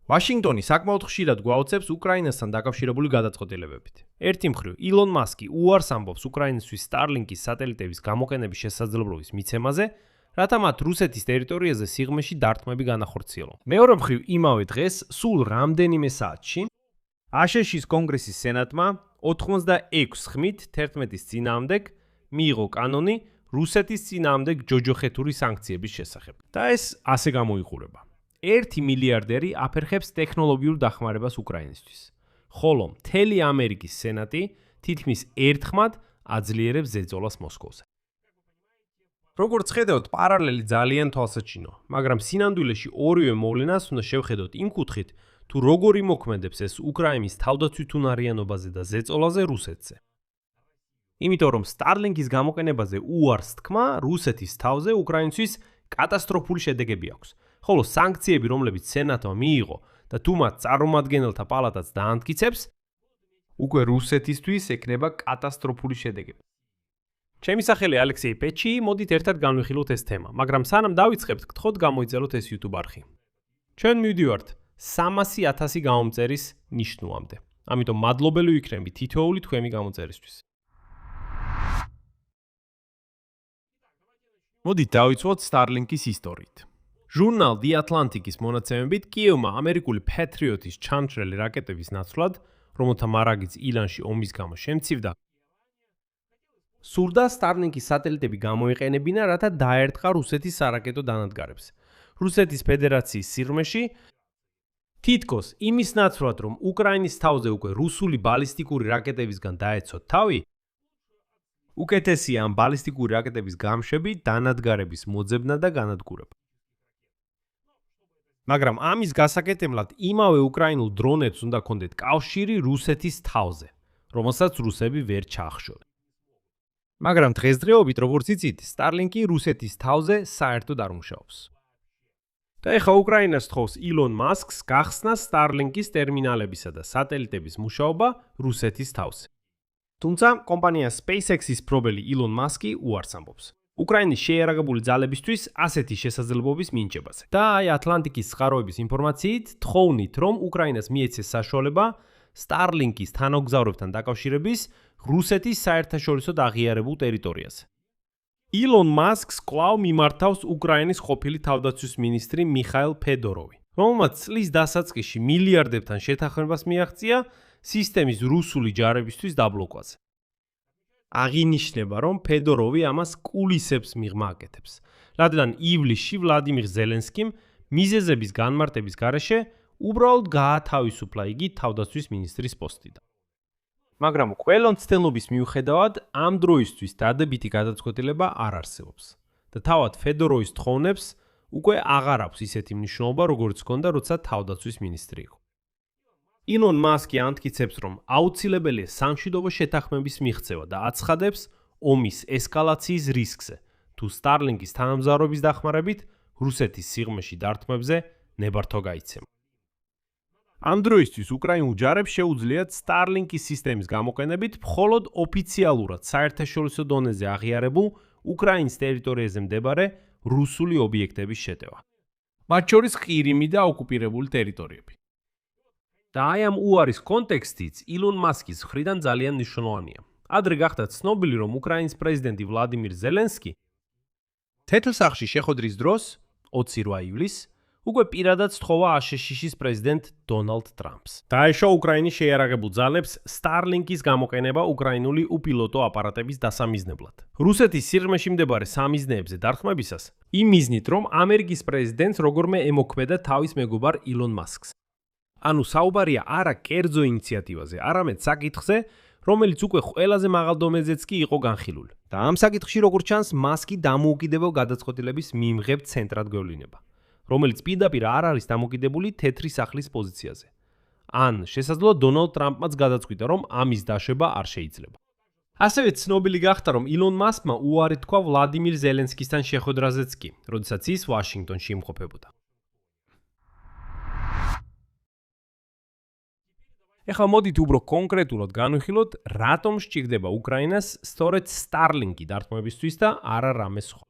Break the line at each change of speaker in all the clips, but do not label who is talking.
ვაშინგტონი საკმაოდ ხშირად გვაოცებს უკრაინასთან დაკავშირებული გადაწყვეტილებებით. ერთი მხრივ, ილონ მასკი უარს ამბობს უკრაინისთვის Starlink-ის სატელიტების გამოყენების შესაძლებლობის მიცემაზე, რათა მათ რუსეთის ტერიტორიაზე სიღრმეში დარტყმები განახორციელონ.
მეორე მხრივ, იმავე დღეს, სულ რამდენიმე საათში, აშშ-ის კონგრესის სენატმა 86 ხმით 11-ის წინააღმდეგ მიიღო კანონი რუსეთის წინააღმდეგ ჯოჯოხეთური სანქციების შესახებ. და ეს ასე გამოიყურება. 1 მილიარდერი აფერხებს ტექნოლოგიურ დახმარებას უკრაინისთვის, ხოლო მთელი ამერიკის სენატი თითქმის ერთხმად აძლიერებს ზეწოლას მოსკოვზე.
როგორც ხედავთ, პარალელი ძალიან თვალსაჩინო, მაგრამ სინამდვილეში ორივე მოვლენას უნდა შევხედოთ იმ კუთხით, თუ როგორ იმოქმედებს ეს უკრაინის თავდაცვითუნარიანობაზე და ზეწოლაზე რუსეთზე. იმიტომ რომ Starlink-ის გამოყენებაზე უარს თქმა რუსეთის თავზე უკრაინისთვის კატასტროფული შედეგები აქვს. ხოლო სანქციები, რომლებიც სენატმა მიიღო და თუ მათ წარმომადგენელთა პალატაც დაამტკიცებს, უკვე რუსეთისთვის ექნება კატასტროფული შედეგები. ჩემი სახელი ალექსეი პეჩი, მოდით ერთად განვიხილოთ ეს თემა, მაგრამ სანამ დავიწყებთ, გთხოვთ გამოიწეროთ ეს YouTube არხი. ჩვენ მივდივართ 300,000 გამომწერის ნიშნულამდე. ამიტომ მადლობელი ვიქნები თითოეული თქვენი გამოწერისთვის.
მოდით დავიწყოთ Starlink-ის ისტორიით.
ჟურნალ The Atlantic-ის მონაცემებით, კიევმა ამერიკული Patriot-ის ჩამჭრელი რაკეტების ნაცვლად, რომელთა მარაგიც ილანში ომის გამო შემცივდა, სურდა Starlink-ის სატელიტები გამოიყენებინა, რათა დაერტყა რუსეთის სარაკეტო დანადგარებს. რუსეთის ფედერაციის სიღრმეში თითქოს იმის ნაცვლად, რომ უკრაინის თავზე უკვე რუსული ბალისტიკური რაკეტებისგან დაეცოთ თავი, უკეთესია ამ ბალისტიკური რაკეტების გამშვები, დანადგარების მოძებნა და განადგურება. მაგრამ ამის გასაკეთებლად იმავე უკრაინულ დრონებს უნდა ქონდეთ კავშირი რუსეთის თავზე, რომელსაც რუსები ვერ ჩაახშოვენ. მაგრამ დღესდღეობით, როგორც იცით, Starlink-ი რუსეთის თავზე საერთოდ არ მუშაობს. და ეხლა უკრაინას თხოვს ილონ მასკს გახსნა Starlink-ის ტერმინალებისა და სატელიტების მუშაობა რუსეთის თავზე. თუმცა კომპანია SpaceX-ის პრობელი ილონ მასკი უარს ამბობს. უკრაინის შეიარაღებული ძალებისთვის ასეთი შესაძლებლობის მინიჭებაზე. და აი ატლანტიკის წყაროების ინფორმაციით თხოვნით, რომ უკრაინას მიეცეს საშუალება Starlink-ის თანამგზავრებთან დაკავშირების რუსეთის საერთაშორისოდ აღიარებულ ტერიტორიაზე. ილონ მასკს კვლავ მიმართავს უკრაინის ყოფილი თავდაცვის მინისტრი მიხაილ ფედოროვი, რომელმაც წლის დასაწყისში მილიარდებთან შეთანხმებას მიაღწია სისტემის რუსული ჯარებისთვის დაბლოკვაზე. აღინიშნება, რომ ფედოროვი ამას კულისებს მიღმა აკეთებს, რადგან ივლისში ვლადიმირ ზელენსკიმ მიზეზების განმარტების გარეშე უბრალოდ გაათავისუფლა იგი თავდაცვის მინისტრის პოსტიდან. მაგრამ ყველონ ცდელობის მიუხედავად ამ დროისთვის დადებითი გადაწყვეტილება არ არსებობს და თავად ფედოროვის თხოვნებს უკვე აღარ აქვს ისეთი მნიშვნელობა, როგორც ჰქონდა, როცა თავდაცვის მინისტრი იყო. ილონ მასკი ამტკიცებს, რომ აუცილებელია სამშვიდობო შეთანხმების მიღწევა და აცხადებს ომის ესკალაციის რისკზე, თუ Starlink-ის თანამგზავრობის დახმარებით რუსეთის სიღრმეში დარტყმებზე ნებართვა გაიცემა. ამ დროისთვის უკრაინულ ჯარებს შეუძლიათ Starlink-ის სისტემის გამოყენებით მხოლოდ ოფიციალურად საერთაშორისო დონეზე აღიარებულ უკრაინის ტერიტორიაზე მდებარე რუსული ობიექტების შეტევა. მათ შორის ყირიმი და ოკუპირებული ტერიტორიები. და აი ამ უარის კონტექსტიც ილონ მასკის მხრიდან ძალიან მნიშვნელოვანია. ადრე გახდა ცნობილი, რომ უკრაინის პრეზიდენტი ვლადიმირ ზელენსკი თეთრ სახლში შეხვედრის დროს 28 ივლისს უკვე პირადად სთხოვა აშშ-ის პრეზიდენტ დონალდ ტრამპს. დაეშვა უკრაინის შეიარაღებულ ძალებს Starlink-ის გამოყენება უკრაინული უპილოტო აპარატების დასამიზნებლად. რუსეთის სიღრმეში მდებარე სამიზნეებზე დარტყმებისას იმ მიზნით, რომ ამერიკის პრეზიდენტს როგორმე ემოქმედა თავის მეგობარ ილონ მასკს. ანუ საუბარია არა კერძო ინიციატივაზე, არამედ საკითხზე, რომელიც უკვე ყველაზე მაღალ დონეზეც კი იყო განხილული. და ამ საკითხში, როგორც ჩანს, მასკი დამოუკიდებელ გადაწყვეტილების მიმღებ ცენტრად გვევლინება, რომელიც პირდაპირ არ არის დამოკიდებული თეთრი სახლის პოზიციაზე. ან შესაძლოა დონალდ ტრამპმაც გადაწყვიტა, რომ ამის დაშვება არ შეიძლება. ასევე ცნობილი გახდა, რომ ილონ მასკმა უარი თქვა ვლადიმირ ზელენსკისთან შეხვედრაზეც კი, როდესაც ის ვაშინგტონში იმყოფებოდა. ეხლა მოდით უფრო კონკრეტულად განვიხილოთ, რატომ სჭირდება უკრაინას სწორედ Starlink-ი დარტყმებისთვის და არა რამე სხვა.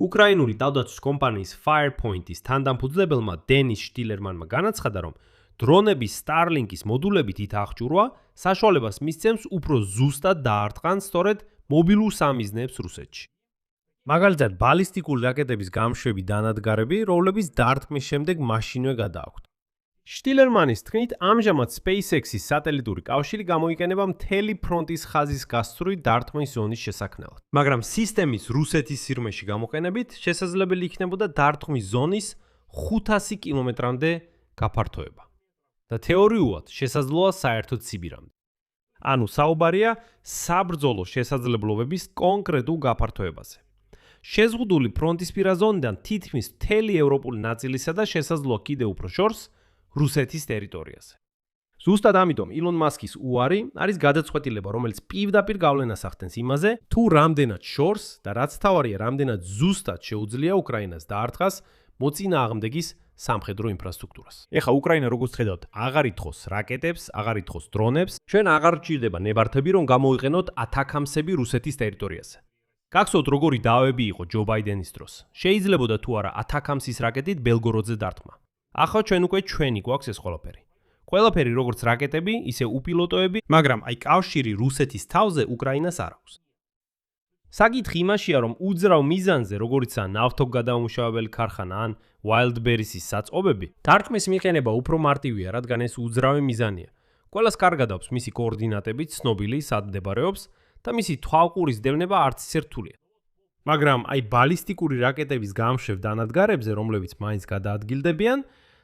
უკრაინული თავდაცვის კომპანიის Firepoint-ის თანდამფუძნებელმა დენის შტილერმანმა განაცხადა, რომ დრონების Starlink-ის მოდულებით ითახჭურვა საშუალებას მისცემს უფრო ზუსტად დაარტყან სწორედ მობილურ სამიზნეებს რუსეთში. მაგალითად, ბალისტიკური რაკეტების გამშვები დანადგარები, რომლებიც დარტყმის შემდეგ მაშინვე გადააქვთ. შტილერმანის თქმით, ამჟამად SpaceX-ის სატელიტური კავშირი გამოიყენება მთელი ფრონტის ხაზის გასწვრივ დარტყმის ზონის შესაქმნელად. მაგრამ სისტემის რუსეთის სიღრმეში გამოყენებით შესაძლებელი იქნებოდა დარტყმის ზონის 500 კილომეტრამდე გაფართოება. და თეორიულად შესაძლოა საერთოდ სიბირამდე. ანუ საუბარია საბრძოლო შესაძლებლობების კონკრეტულ გაფართოებაზე. შეზღუდული ფრონტისპირა ზონიდან თითქმის მთელი ევროპული ნაწილისა და შესაძლოა კიდევ უფრო შორს რუსეთის ტერიტორიაზე. ზუსტად ამიტომ ილონ მასკის უარი არის გადაწყვეტილება, რომელიც პირდაპირ გავლენას ახდენს იმაზე, თუ რამდენად შორს და რაც თავარია, რამდენად ზუსტად შეუძლია უკრაინას დაარტყას მოწინააღმდეგის სამხედრო ინფრასტრუქტურას. ეხლა უკრაინა როგორც ხედავთ, აღარ ითხოვს რაკეტებს, აღარ ითხოვს დრონებს, ჩვენ აღარ ჭირდება ნებართები, რომ გამოიყენოთ ათაქამსები რუსეთის ტერიტორიაზე. გახსოვთ, როგორი დავები იყო ჯო ბაიდენის დროს. შეიძლებოდა თუ არა ათაქამსის რაკეტით ბელგოროდზე დარტყმა. ახლა ჩვენ უკვე ჩვენი გვაქვს ეს ყველაფერი. ყველაფერი როგორც რაკეტები, ისე უპილოტოები, მაგრამ აი კავშირი რუსეთის თავზე უკრაინას არ აქვს. საკითხი იმაშია, რომ უძრავ მიზანზე, როგორიცაა ნავთობგადამამუშავებელი ქარხანა ან Wildberries-ის საწყობები, დარტყმის მიყენება უფრო მარტივია, რადგან ეს უძრავი მიზანია. ყველას კარგად აქვს მისი კოორდინატები, ცნობილი, სად მდებარეობს და მისი თვალყურის დევნება არც ისე რთულია. მაგრამ აი ბალისტიკური რაკეტების გამშვებ დანადგარებზე, რომლებიც მაინც გადაადგილდებიან,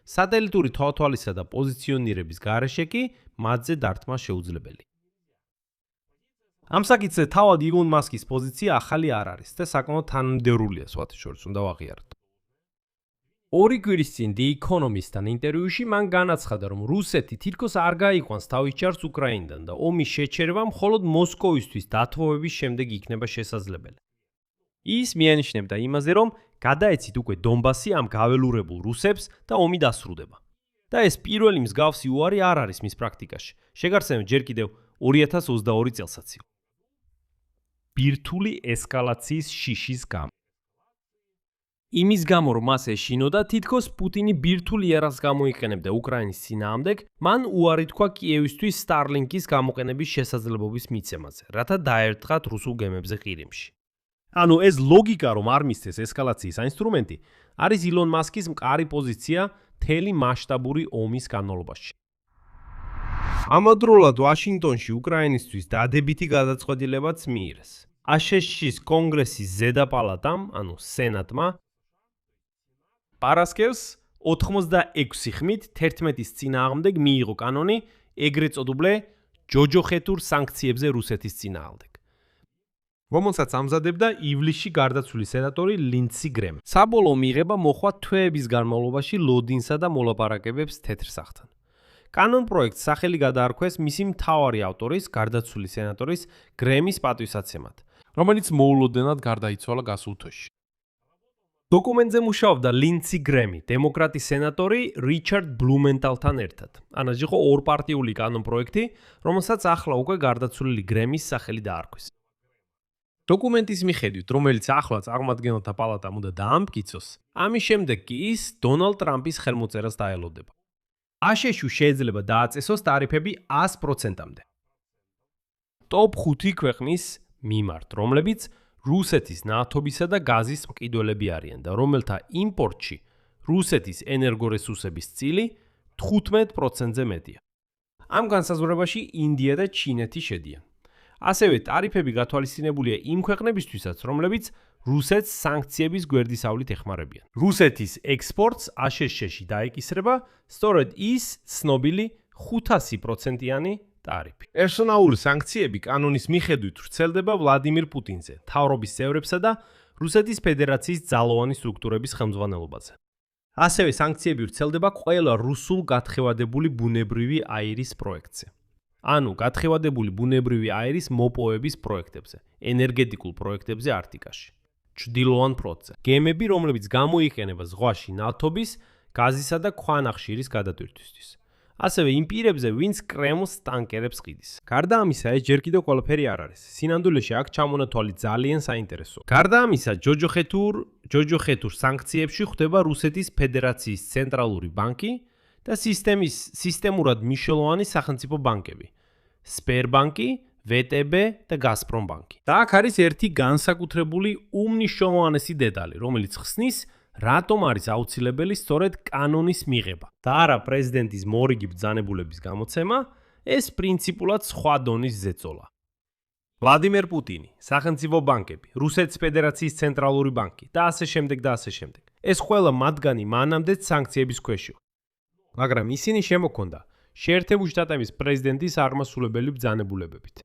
სატელიტური თვალთვალისა და პოზიციონირების გარეშე კი მათზე დარტყმა შეუძლებელი. ამ საკითხზე თავად ილონ მასკის პოზიცია ახალი არ არის და საკმაოდ თანმიმდევრულია სხვათა შორის, უნდა ვაღიაროთ. ორი კვირის წინ The Economist-თან ინტერვიუში მან განაცხადა, რომ რუსეთი თითქოს არ გაიყვანს თავის ჯარს უკრაინიდან და ომის შეჩერება მხოლოდ მოსკოვისთვის დათმობების შემდეგ იქნება შესაძლებელი. ის მიანიშნებდა იმაზე, რომ გადაეცით უკვე დონბასი ამ გაველურებულ რუსებს და ომი დასრულდება. და ეს პირველი მსგავსი უარი არ არის მის პრაქტიკაში. შეგარცემ ჯერ კიდევ 2022 წელსაც იყო. ბირთვული ესკალაციის შიშის გამო. იმის გამო, რომ მას ეშინოდა, თითქოს პუტინი ბირთვულ იერარქს გამოიყენებდა უკრაინის წინააღმდეგ, მან უარი თქვა კიევისთვის Starlink-ის გამოყენების შესაძლებლობის მიცემაზე, რათა დაერტყათ რუსულ გემებზე ყირიმში. ანუ ეს ლოგიკა, რომ არ მისცეს ესკალაციის ინსტრუმენტი, არის ილონ მასკის მყარი პოზიცია მთელი მასშტაბური ომის განმავლობაში. ამავდროულად ვაშინგტონში უკრაინისთვის დადებითი გადაწყვეტილებაც მიიღეს. აშშ-ის კონგრესის ზედა პალატამ, ანუ სენატმა, პარასკევს 86 ხმით 11-ის წინააღმდეგ მიიღო კანონი ეგრეთ წოდებული ჯოჯოხეთურ სანქციებზე რუსეთის წინააღმდეგ. რომელსაც ამზადებდა ივლისში გარდაცვლილი სენატორი ლინდსი გრემი. საბოლოო მიღება მოხდა თვეების განმავლობაში ლოდინსა და მოლაპარაკებებს თეთრ სახთან. კანონ პროექტს სახელი გადაარქვეს მისი მთავარი ავტორის, გარდაცვლილი სენატორის გრემის პატივსაცემად, რომელიც მოულოდნელად გარდაიცვალა გასულ თვეში. დოკუმენტზე მუშაობდა ლინდსი გრემი, დემოკრატი სენატორი რიჩარდ ბლუმენტალთან ერთად. ანაც იყო ორპარტიული კანონ პროექტი, რომელსაც ახლა უკვე გარდაცვლილი გრემის სახელი დაარქვეს. დოკუმენტის მიხედვით, რომელიც ახლა წარმომადგენელთა პალატამ უნდა დაამტკიცოს, ამის შემდეგ კი ის დონალდ ტრამპის ხელმოწერას დაელოდება. აშშ-ს შეიძლება დააწესოს ტარიფები 100%-მდე. ტოპ 5 ქვეყნის მიმართ, რომლებიც რუსეთის ნავთობისა და გაზის მყიდველები არიან და რომელთა იმპორტში რუსეთის ენერგორესურსების წილი 15%-ზე მეტია. ამ განსაზღვრებაში ინდია და ჩინეთი შედიან. ასევე ტარიფები გათვალისწინებულია იმ ქვეყნებისთვისაც, რომლებიც რუსეთს სანქციების გვერდისავლით ეხმარებიან. რუსეთის ექსპორტს აშშ-ში დაეკისრება სწორედ ის ცნობილი 500%-იანი ტარიფი. პერსონალური სანქციები კანონის მიხედვით ვრცელდება ვლადიმირ პუტინზე, მთავრობის წევრებსა და რუსეთის ფედერაციის ძალოვანი სტრუქტურების ხელმძღვანელობაზე. ასევე სანქციები ვრცელდება ყველა რუსულ გათხევადებული ბუნებრივი აირის პროექტზე. ანუ გათხევადებული ბუნებრივი აირის მოპოვების პროექტებზე, ენერგეტიკულ პროექტებზე არტიკაში, ჩრდილოვან ფრონტზე. გემები, რომლებიც გამოიყენება ზღვაში ნავთობის, გაზისა და ქვანახშირის გადატვირთვისთვის. ასევე იმ პირებზე, ვინც კრემლს ტანკერებს ყიდის.
გარდა ამისა, ეს ჯერ კიდევ ყველაფერი არ არის. სინამდვილეში აქ ჩამონათვალი ძალიან საინტერესოა.
გარდა ამისა, ჯოჯოხეთურ სანქციებში ხვდება რუსეთის ფედერაციის ცენტრალური ბანკი და სისტემურად მნიშვნელოვანი სახელმწიფო ბანკები: სპერბანკი, VTB და გაზპრომ ბანკი.
და აქ არის ერთი განსაკუთრებული უმნიშვნელოვანესი დეტალი, რომელიც ხსნის, რატომ არის აუცილებელი სწორედ კანონის მიღება.
და არა პრეზიდენტის მორიგი ბრძანებულების გამოცემა, ეს პრინციპულად სხვა დონის ზეწოლა.
ვლადიმერ პუტინი, სახელმწიფო ბანკები, რუსეთის ფედერაციის ცენტრალური ბანკი და ასე შემდეგ და ასე შემდეგ.
ეს ყველა მათგანი მანამდეც სანქციების ქვეშ იყო.
მაგრამ ისინი შემოქონდა
შეერთებული შტატების პრეზიდენტის აღმასრულებელი ბრძანებულებებით.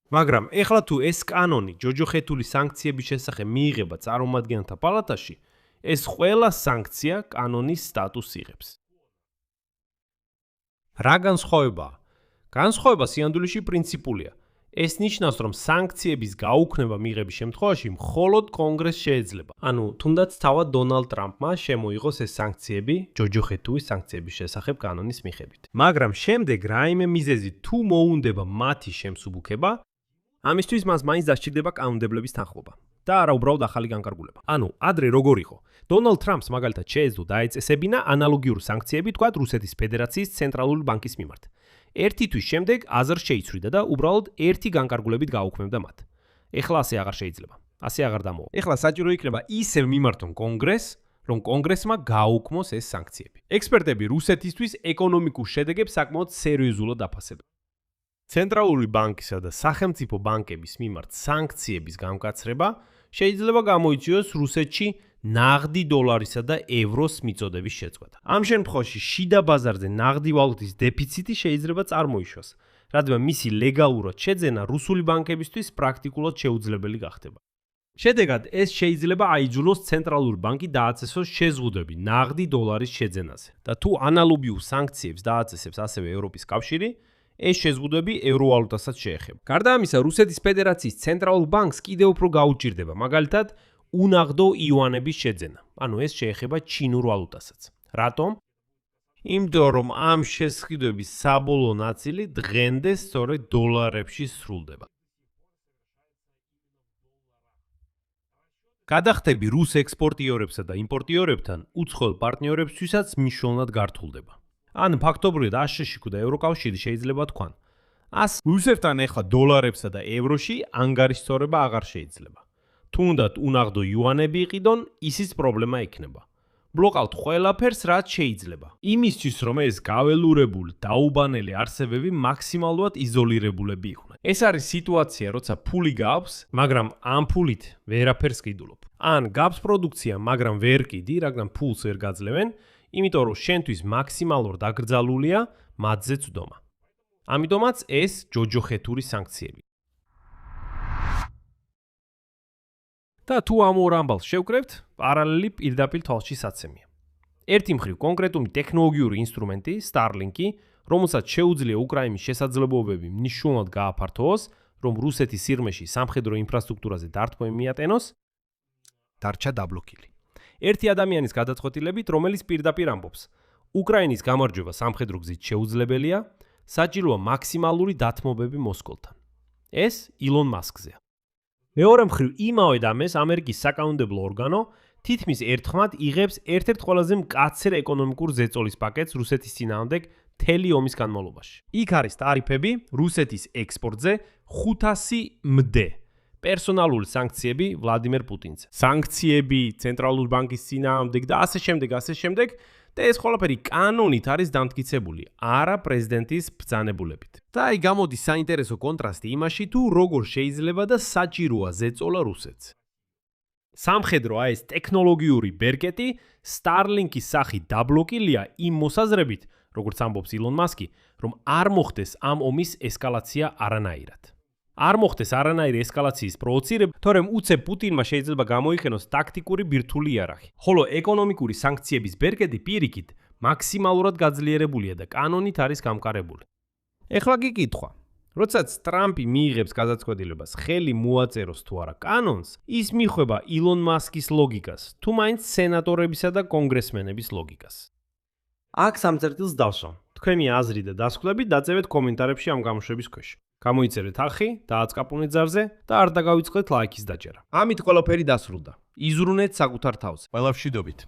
მაგრამ ეხლა თუ ეს კანონი ჯოჯოხეთული სანქციების შესახებ მიიღება წარმომადგენელთა პალატაში,
ეს ყველა სანქცია კანონის სტატუსს იღებს.
რა განსხვავებაა?
განსხვავება სინამდვილეში პრინციპულია. ეს ნიშნავს, რომ სანქციების გაუქმება მიღების შემთხვევაში მხოლოდ კონგრესს შეეძლება. ანუ, თუნდაც თავად დონალდ ტრამპმა შემოიღოს ეს სანქციები ჯოჯოხეთულის სანქციების შესახებ კანონის მიხედვით.
მაგრამ შემდეგ რაიმე მიზეზი თუ მოუნდება მათი შემსუბუქება,
ამისთვის მას მაინც დასჭირდება კანონმდებლობის თანხმობა და არა უბრალოდ ახალი განკარგულება.
ანუ, ადრე როგორ იყო? დონალდ ტრამპს მაგალითად შეეძლო დაეწესებინა ანალოგიური სანქციები თქვათ რუსეთის ფედერაციის ცენტრალური ბანკის მიმართ. ერთი თვის შემდეგ აზრს შეიცვლიდა და უბრალოდ ერთი განკარგულებით გაუქმებდა მათ. ეხლა ასე აღარ შეიძლება. ასე აღარ დამოვა.
ეხლა საჭირო იქნება ისევ მიმართონ კონგრესს, რომ კონგრესმა გააუქმოს ეს სანქციები.
ექსპერტები რუსეთისთვის ეკონომიკურ შედეგებს საკმაოდ სერიოზულად აფასებენ.
ცენტრალური ბანკისა და სახელმწიფო ბანკების მიმართ სანქციების გამკაცრება შეიძლება გამოიწვიოს რუსეთში ნაღდი დოლარისა და ევროს მიწოდების შეწყვეტა. ამ შემთხვევაში შიდა ბაზარზე ნაღდი ვალუტის დეფიციტი შეიძლება წარმოიშვას, რადგან მისი ლეგალურად შეძენა რუსული ბანკებისთვის პრაქტიკულად შეუძლებელი გახდება.
შედეგად ეს შეიძლება აიძულოს ცენტრალური ბანკი დააწესოს შეზღუდვები ნაღდი დოლარის შეძენაზე
და თუ ანალოგიურ სანქციებს დააწესებს ასევე ევროპის კავშირი, ეს შეზღუდვები ევროვალუტასაც შეეხება.
გარდა ამისა, რუსეთის ფედერაციის ცენტრალურ ბანკს კიდევ უფრო გაუჭირდება, მაგალითად,
უნაღდო იუანების შეძენა. ანუ ეს შეეხება ჩინურ ვალუტასაც. რატომ? იმიტომ რომ ამ შესყიდვების საბოლოო ნაწილი დღემდე სწორედ დოლარებში სრულდება.
გადახდები რუს ექსპორტიორებსა და იმპორტიორებთან უცხოელ პარტნიორებისთვისაც მნიშვნელოვნად გართულდება.
ან ფაქტობრივად აშშ და ევროკავშირი შეიძლება თქვან.
რუსეთთან ეხლა დოლარებსა და ევროში ანგარიშწორება აღარ შეიძლება.
თუნდაც უნაღდო იუანები იყიდონ, ისიც პრობლემა იქნება. ბლოკავთ ყველაფერს, რაც შეიძლება.
იმისთვის, რომ ეს გაველურებული, დაუბანელი არსებები მაქსიმალურად იზოლირებულები იყვნენ.
ეს არის სიტუაცია, როცა ფული გაქვს, მაგრამ ამ ფულით ვერაფერს ყიდულობ. ან გაქვს პროდუქცია, მაგრამ ვერ ყიდი, რადგან ფულს ვერ გაძლევენ, იმიტომ რომ შენთვის მაქსიმალურად აკრძალულია მათზე წვდომა. ამიტომაც ეს ჯოჯოხეთური სანქციები.
და თუ ამ ორ ამბავს შევკრებთ, პარალელი პირდაპირ თვალში საცემია.
ერთი მხრივ კონკრეტული ტექნოლოგიური ინსტრუმენტი, Starlink-ი, რომელსაც შეუძლია უკრაინის შესაძლებლობები მნიშვნელოვნად გააფართოოს, რომ რუსეთის სიღრმეში სამხედრო ინფრასტრუქტურაზე დარტყმა მიატენოს,
დარჩა დაბლოკილი.
ერთი ადამიანის გადაწყვეტილებით, რომელიც პირდაპირ ამბობს, უკრაინის გამარჯვება სამხედრო გზით შეუძლებელია, საჭიროა მაქსიმალური დათმობები მოსკოვთან. ეს ილონ მასკზეა. მეორე მხრივ, იმავე დამეს ამერიკის საკანონმდებლო ორგანო თითქმის ერთხმად იღებს ერთ-ერთ ყველაზე მკაცრ ეკონომიკურ ზეწოლის პაკეტს რუსეთის წინააღმდეგ მთელი ომის განმავლობაში.
იქ არის ტარიფები რუსეთის ექსპორტზე 500 მდ.
პერსონალური სანქციები ვლადიმერ პუტინზე. სანქციები ცენტრალური ბანკის წინააღმდეგ და ასე შემდეგ და ეს ყველაფერი კანონით არის დამტკიცებული, არა პრეზიდენტის ბრძანებულებით.
და აი გამოდის საინტერესო კონტრასტი იმაში, თუ როგორ შეიძლება და საჭიროა ზეწოლა რუსეთს.
სამხედრო ეს ტექნოლოგიური ბერკეტი Starlink-ის სახით დაბლოკილია იმ მოსაზრებით, როგორც ამბობს ილონ მასკი, რომ არ მოხდეს ამ ომის ესკალაცია არანაირად. არ მოხდეს არანაირი ესკალაციის პროვოცირება, თორემ უცებ პუტინმა შეიძლება გამოიყენოს ტაქტიკური ბირთვული იარაღი. ხოლო ეკონომიკური სანქციების ბერკეტი პირიქით მაქსიმალურად გაძლიერებულია და კანონით არის გამყარებული.
ეხლა გიკითხვა, როდესაც ტრამპი მიიღებს გადაწყვეტილებას ხელი მოაწეროს თუ არა კანონს,
ის მიხვება ილონ მასკის ლოგიკას, თუ მაინც სენატორებისა და კონგრესმენების ლოგიკას. აქ სამწერტილს დავსვამ. თქვენი აზრი და დასკვნები დაწერეთ კომენტარებში ამ გამოშვების ქვეშ. გამოიწერეთ ახი, დააწყაპუნეთ ზარზე და არ დაგავიწყდეთ ლაიქის დაჭერა.
ამით ყველაფერი დასრულდა. იზრუნეთ საკუთარ თავზე.
ყველა ვშვიდობით.